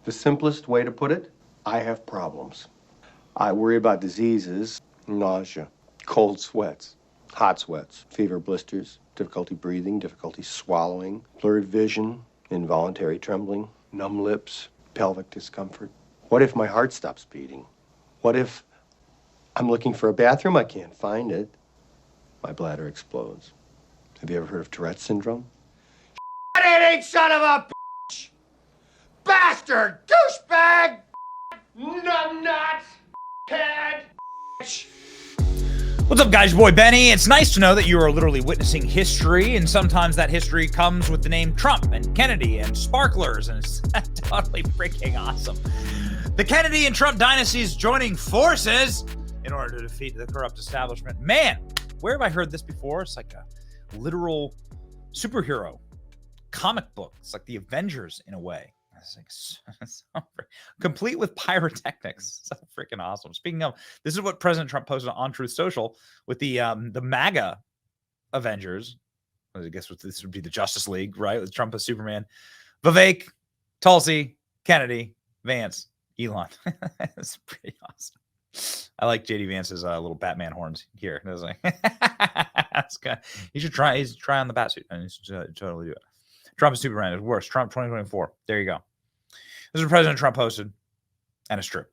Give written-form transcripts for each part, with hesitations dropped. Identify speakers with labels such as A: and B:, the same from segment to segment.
A: The simplest way to put it, I have problems. I worry about diseases, nausea, cold sweats, hot sweats, fever blisters, difficulty breathing, difficulty swallowing, blurred vision, involuntary trembling, numb lips, pelvic discomfort. What if my heart stops beating? What if I'm looking for a bathroom, I can't find it? My bladder explodes. Have you ever heard of Tourette's syndrome?
B: Shit-eating son of a bitch! Bastard! Douchebag! Numbnuts! Head!
C: What's up, guys? Your boy Benny. It's nice to know that you are literally witnessing history, and sometimes that history comes with the name Trump and Kennedy and sparklers, and it's totally freaking awesome. The Kennedy and Trump dynasties joining forces in order to defeat the corrupt establishment. Man, where have I heard this before? It's like a literal superhero comic book. It's like the Avengers in a way. It's like so complete with pyrotechnics. So freaking awesome. Speaking of, this is what President Trump posted on Truth Social with the Maga Avengers. I guess this would be the Justice League, right? With Trump as Superman, Vivek, Tulsi, Kennedy, Vance, Elon. It's pretty awesome. I like JD Vance's little Batman horns here. It was like, that's good. You should try. He's try on the bat suit, and he should totally do it. Trump is Superman. It's worse. Trump 2024. There you go. This is what President Trump posted, and it's true.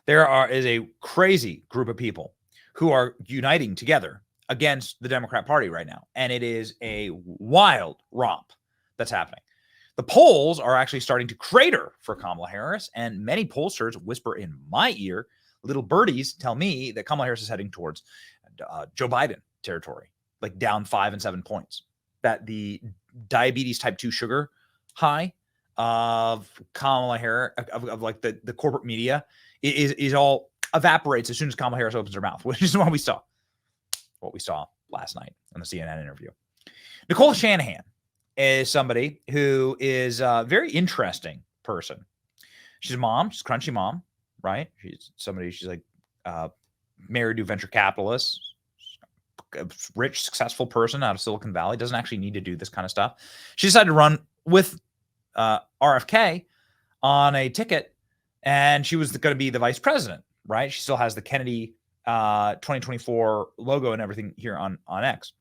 C: There is a crazy group of people who are uniting together against the Democrat Party right now, and it is a wild romp that's happening. The polls are actually starting to crater for Kamala Harris, and many pollsters whisper in my ear, little birdies tell me that Kamala Harris is heading towards Joe Biden territory, like down 5 and 7 points. That the diabetes type 2 sugar high of Kamala Harris, of like the corporate media, is all evaporates as soon as Kamala Harris opens her mouth, which is what we saw last night in the CNN interview. Nicole Shanahan is somebody who is a very interesting person. She's a mom. She's a crunchy mom, right? She's like married to a venture capitalist, a rich, successful person out of Silicon Valley, doesn't actually need to do this kind of stuff. She decided to run with RFK on a ticket, and she was going to be the vice president, right? She still has the Kennedy 2024 logo and everything here on X.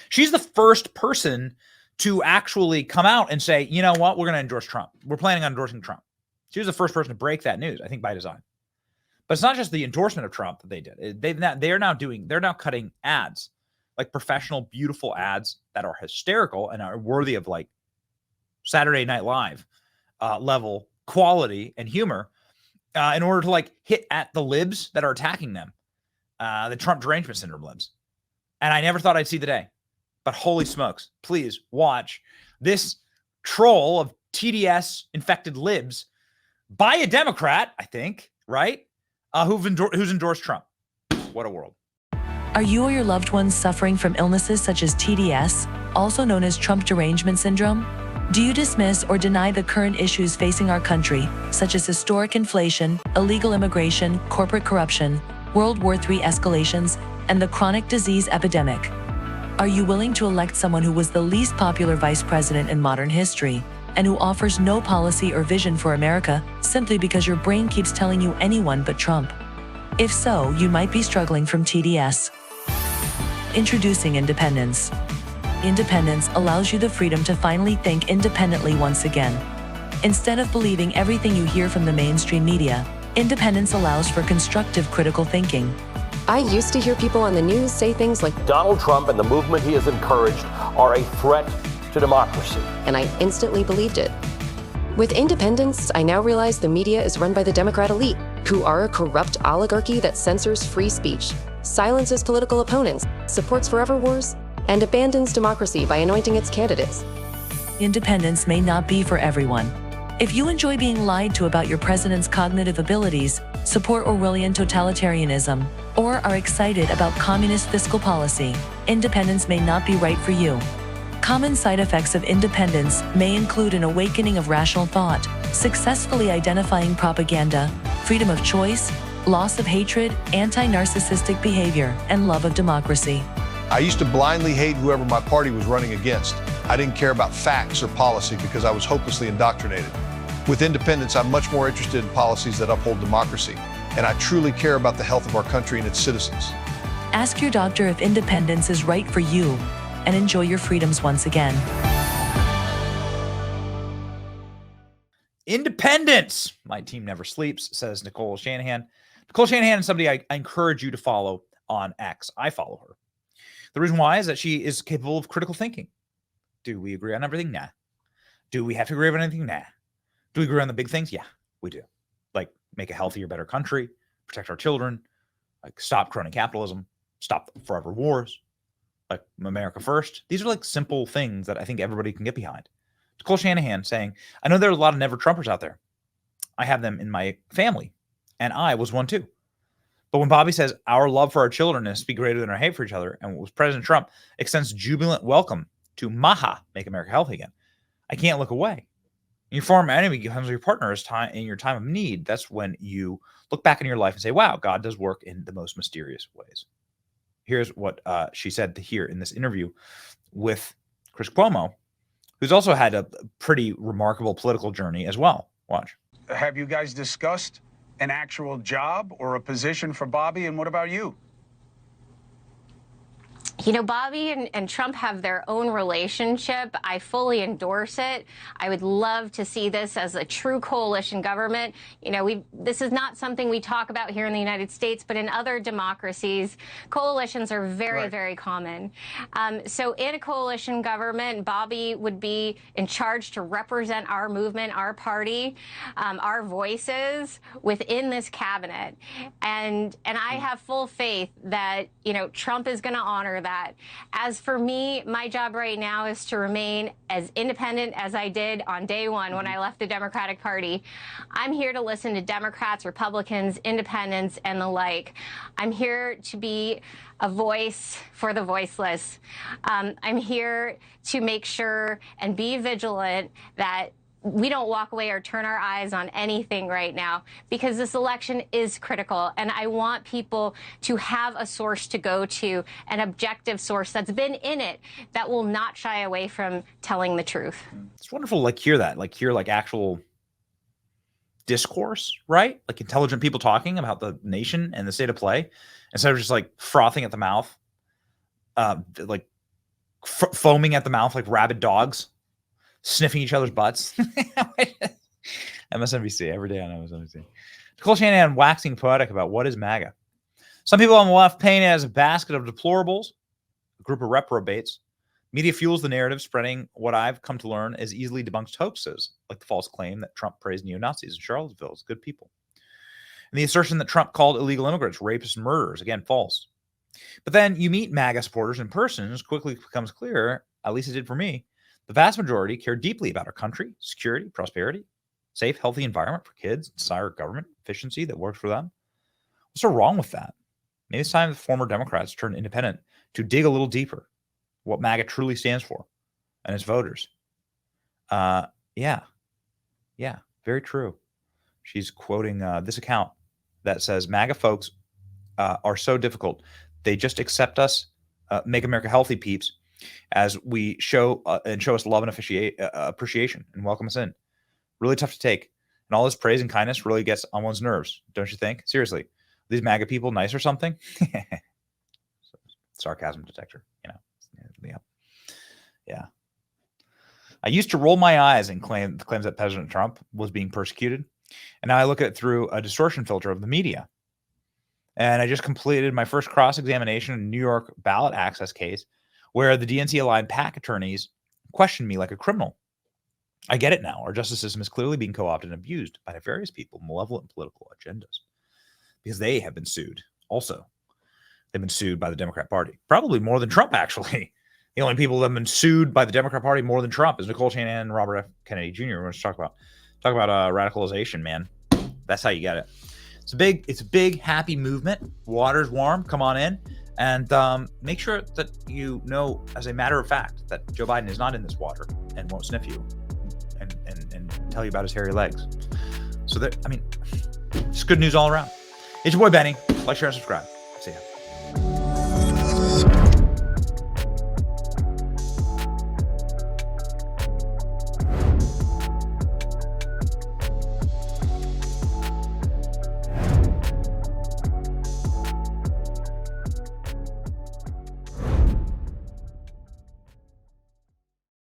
C: She's the first person to actually come out and say, you know what, we're going to endorse Trump. We're planning on endorsing Trump. She was the first person to break that news, I think by design. But it's not just the endorsement of Trump that they did. They're now cutting ads, like professional, beautiful ads that are hysterical and are worthy of like Saturday Night Live level quality and humor in order to like hit at the libs that are attacking them, the Trump derangement syndrome libs. And I never thought I'd see the day, but holy smokes, please watch this troll of TDS infected libs by a Democrat, I think, right? Who's endorsed Trump. What a world.
D: Are you or your loved ones suffering from illnesses such as TDS, also known as Trump derangement syndrome? Do you dismiss or deny the current issues facing our country, such as historic inflation, illegal immigration, corporate corruption, World War III escalations, and the chronic disease epidemic? Are you willing to elect someone who was the least popular vice president in modern history, and who offers no policy or vision for America simply because your brain keeps telling you anyone but Trump? If so, you might be struggling from TDS. Introducing Independence. Independence allows you the freedom to finally think independently once again. Instead of believing everything you hear from the mainstream media, Independence allows for constructive critical thinking.
E: I used to hear people on the news say things like,
F: Donald Trump and the movement he has encouraged are a threat to democracy.
E: And I instantly believed it. With Independence, I now realize the media is run by the Democrat elite, who are a corrupt oligarchy that censors free speech, silences political opponents, supports forever wars, and abandons democracy by anointing its candidates.
D: Independence may not be for everyone. If you enjoy being lied to about your president's cognitive abilities, support Orwellian totalitarianism, or are excited about communist fiscal policy, Independence may not be right for you. Common side effects of Independence may include an awakening of rational thought, successfully identifying propaganda, freedom of choice, loss of hatred, anti-narcissistic behavior, and love of democracy.
G: I used to blindly hate whoever my party was running against. I didn't care about facts or policy because I was hopelessly indoctrinated. With independence, I'm much more interested in policies that uphold democracy, and I truly care about the health of our country and its citizens.
D: Ask your doctor if independence is right for you, and enjoy your freedoms once again.
C: Independence. My team never sleeps, says Nicole Shanahan. Nicole Shanahan is somebody I encourage you to follow on X. I follow her. The reason why is that she is capable of critical thinking. Do we agree on everything? Nah. Do we have to agree on anything? Nah. Do we agree on the big things? Yeah, we do. Like make a healthier, better country, protect our children, like stop crony capitalism, stop forever wars, like America first. These are like simple things that I think everybody can get behind. Nicole Shanahan saying, I know there are a lot of never Trumpers out there. I have them in my family, and I was one too. But when Bobby says our love for our children is to be greater than our hate for each other, and was President Trump extends jubilant welcome to Maga, make America healthy again, I can't look away. Your former enemy becomes your partner in your time of need. That's when you look back in your life and say, wow, God does work in the most mysterious ways. Here's what she said here in this interview with Chris Cuomo, who's also had a pretty remarkable political journey as well. Watch.
H: Have you guys discussed an actual job or a position for Bobby? And what about you?
I: You know, Bobby and Trump have their own relationship. I fully endorse it. I would love to see this as a true coalition government. You know, this is not something we talk about here in the United States, but in other democracies, coalitions are very, very common. So in a coalition government, Bobby would be in charge to represent our movement, our party, our voices within this cabinet. And I have full faith that, you know, Trump is going to honor that. As for me, my job right now is to remain as independent as I did on day one when I left the Democratic Party. I'm here to listen to Democrats, Republicans, independents, and the like. I'm here to be a voice for the voiceless. I'm here to make sure and be vigilant that we don't walk away or turn our eyes on anything right now, because this election is critical. And I want people to have a source to go to, an objective source that's been in it, that will not shy away from telling the truth.
C: It's wonderful to hear that, hear actual discourse, right? Like intelligent people talking about the nation and the state of play, instead of just frothing at the mouth, foaming at the mouth like rabid dogs, sniffing each other's butts. MSNBC, every day on MSNBC. Nicole Shanahan waxing poetic about what is MAGA. Some people on the left paint it as a basket of deplorables, a group of reprobates. Media fuels the narrative, spreading what I've come to learn is easily debunked hoaxes, like the false claim that Trump praised neo-Nazis in Charlottesville as good people. And the assertion that Trump called illegal immigrants rapists and murderers, again, false. But then you meet MAGA supporters in person, and it quickly becomes clear, at least it did for me, the vast majority care deeply about our country, security, prosperity, safe, healthy environment for kids, desire government efficiency that works for them. What's so wrong with that? Maybe it's time the former Democrats turn independent to dig a little deeper what MAGA truly stands for and its voters. Yeah, very true. She's quoting this account that says MAGA folks are so difficult. They just accept us, make America healthy peeps, as we show us love and appreciation and welcome us in. Really tough to take. And all this praise and kindness really gets on one's nerves, don't you think? Seriously, are these MAGA people nice or something? Sarcasm detector, Yeah. I used to roll my eyes and claims that President Trump was being persecuted. And now I look at it through a distortion filter of the media. And I just completed my first cross-examination in a New York ballot access case where the DNC-aligned PAC attorneys questioned me like a criminal. I get it now. Our justice system is clearly being co-opted and abused by various people, malevolent political agendas, because they have been sued also. They've been sued by the Democrat Party, probably more than Trump, actually. The only people that have been sued by the Democrat Party more than Trump is Nicole Shanahan and Robert F. Kennedy Jr. We're going to talk about radicalization, man. That's how you get it. It's a big, happy movement. Water's warm. Come on in. And make sure that you know, as a matter of fact, that Joe Biden is not in this water and won't sniff you and tell you about his hairy legs. So it's good news all around. It's your boy Benny. Like, share, and subscribe.